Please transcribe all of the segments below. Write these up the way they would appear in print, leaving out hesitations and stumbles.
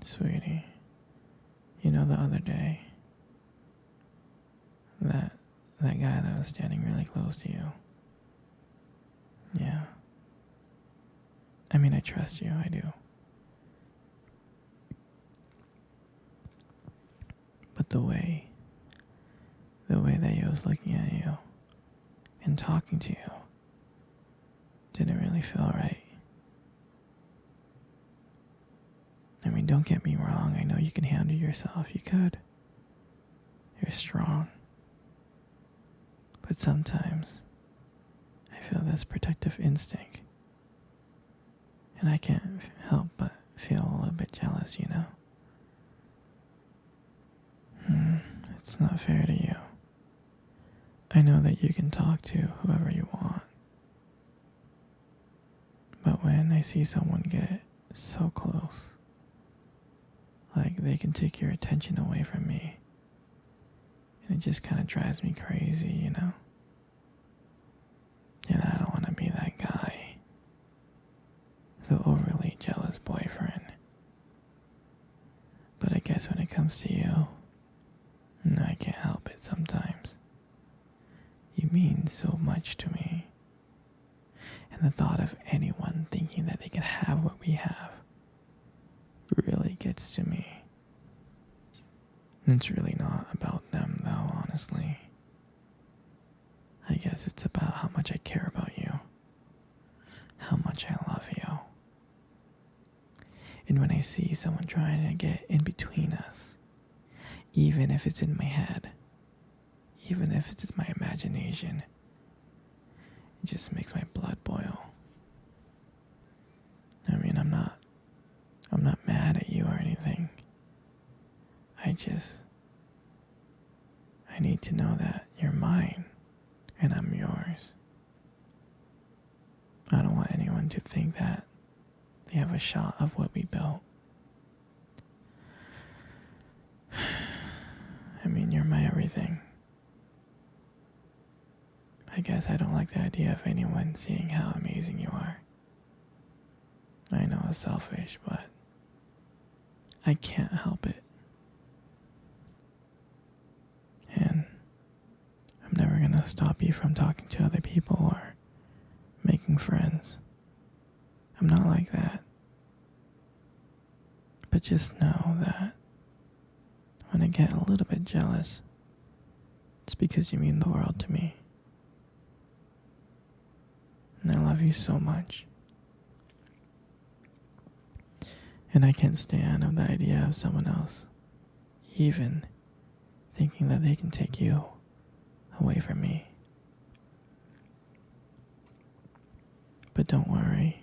Sweetie, you know the other day, that guy that was standing really close to you. Yeah. I mean, I trust you, I do. But the way that he was looking at you and talking to you didn't really feel right. I mean, don't get me wrong, I know you can handle yourself, you could. You're strong. But sometimes, I feel this protective instinct. And I can't help but feel a little bit jealous, you know? It's not fair to you. I know that you can talk to whoever you want. But when I see someone get so close, like they can take your attention away from me, and it just kind of drives me crazy, you know? And I don't want to be that guy, the overly jealous boyfriend. But I guess when it comes to you, I can't help it sometimes. You mean so much to me. And the thought of anyone thinking that they can have what we have really gets to me. It's really not about them, though, honestly. I guess it's about how much I care about you, how much I love you. And when I see someone trying to get in between us, even if it's in my head, even if it's my imagination, it just makes my blood boil. I mean, I'm not mad at you or anything. I need to know that you're mine and I'm yours. I don't want anyone to think that they have a shot of what we built. I mean, you're my everything. I guess I don't like the idea of anyone seeing how amazing you are. I know it's selfish, but I can't help it. And I'm never gonna stop you from talking to other people or making friends. I'm not like that. But just know that when I get a little bit jealous, it's because you mean the world to me. And I love you so much. And I can't stand the idea of someone else even thinking that they can take you away from me. But don't worry.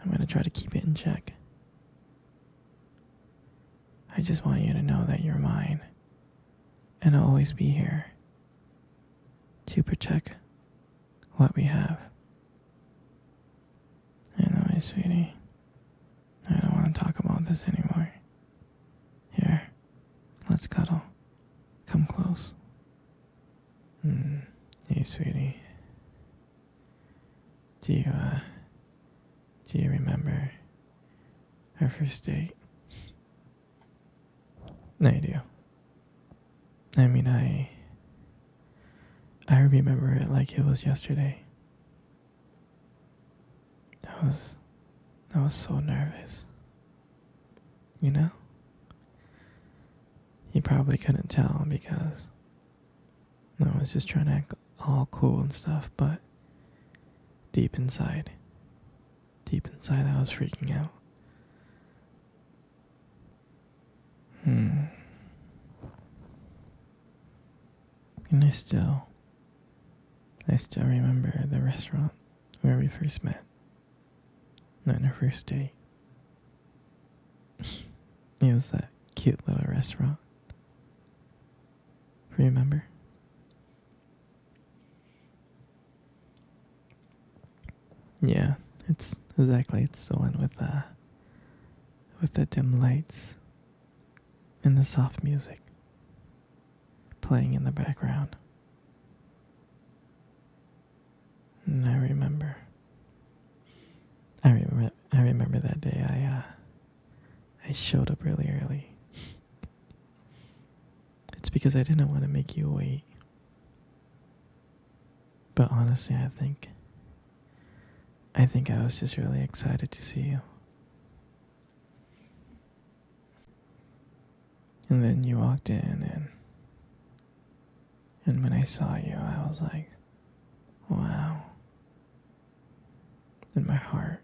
I'm going to try to keep it in check. I just want you to know that you're mine. And I'll always be here to protect what we have. Anyway, sweetie, I don't want to talk about this anymore. Here, let's cuddle. Come close. Hey, sweetie. Do you remember our first date? I do. I mean, I remember it like it was yesterday. I was so nervous. You know? You probably couldn't tell because I was just trying to act all cool and stuff, but deep inside I was freaking out. And I still remember the restaurant where we first met. On our first date. It was that cute little restaurant. Remember? Yeah, it's the one with the dim lights and the soft music playing in the background. And I remember that day showed up really early. It's because I didn't want to make you wait. But honestly, I think I was just really excited to see you. And then you walked in, and when I saw you, I was like, wow. And my heart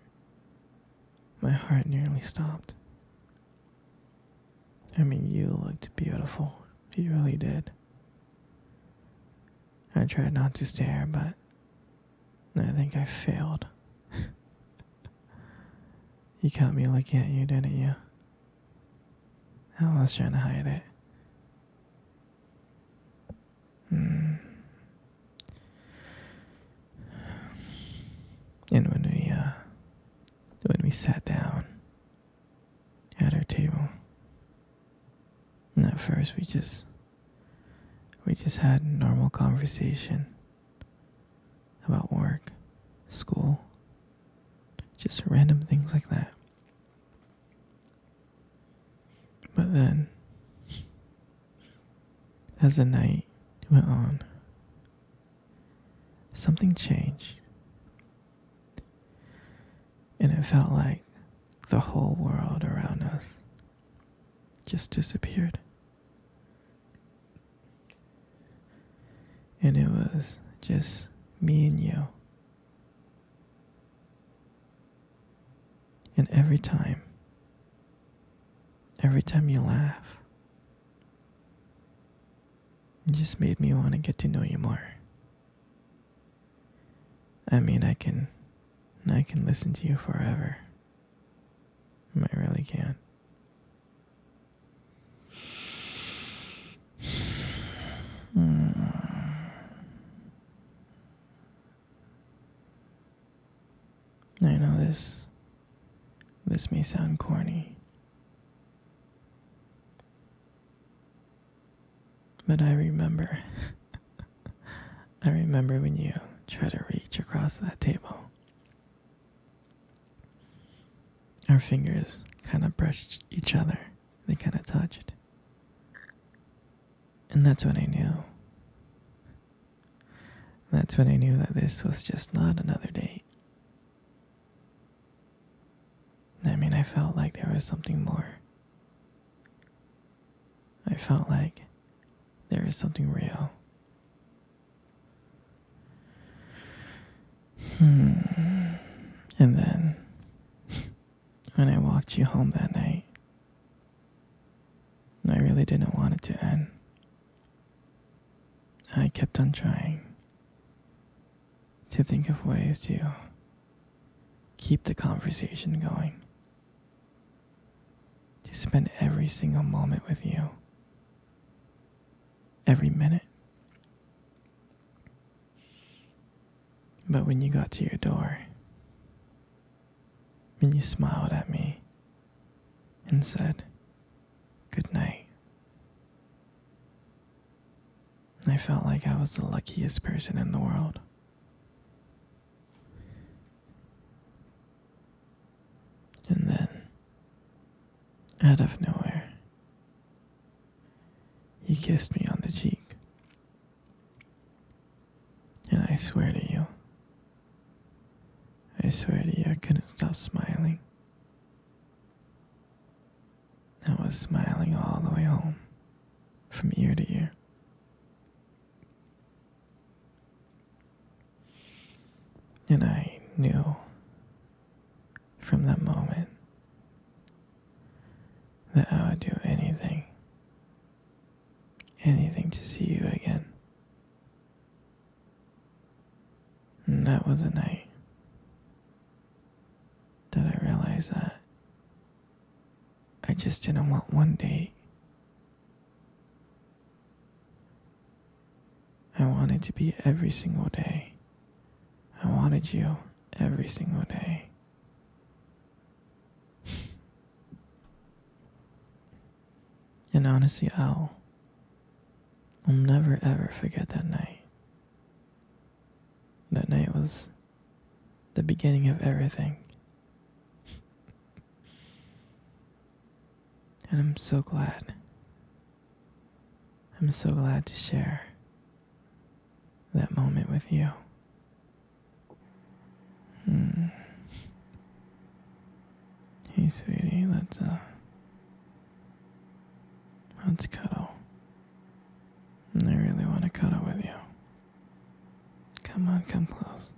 nearly stopped. I mean, you looked beautiful. You really did. I tried not to stare, but I think I failed. You caught me looking at you, didn't you? I was trying to hide it. And when we sat down at our table, and at first we just had normal conversation about work, school, just random things like that. But then, as the night went on, something changed. And it felt like the whole world around us just disappeared. And it was just me and you. And every time you laugh, it just made me want to get to know you more. I mean, I can listen to you forever. I really can. I know this may sound corny, but I remember when you tried to reach across that table. Our fingers kind of brushed each other. They kind of touched. And that's when I knew. That's when I knew that this was just not another date. I mean, I felt like there was something more. I felt like there was something real. And then, when I walked you home that night, I really didn't want it to end. I kept on trying to think of ways to keep the conversation going, to spend every single moment with you, every minute. But when you got to your door, when you smiled at me and said, "Good night," I felt like I was the luckiest person in the world. And then, out of nowhere, you kissed me on the cheek. And I swear to you, I couldn't stop smiling. I was smiling all the way home, from ear to ear. And I knew from that moment that I would do anything to see you again. And that was a night that I realized that I just didn't want one date. I wanted to be every single day. I wanted you every single day. And honestly, I'll never ever forget that night. That night was the beginning of everything. And I'm so glad. I'm so glad to share that moment with you. Hmm. Hey, sweetie, let's cuddle. I really want to cuddle with you. Come on, come close.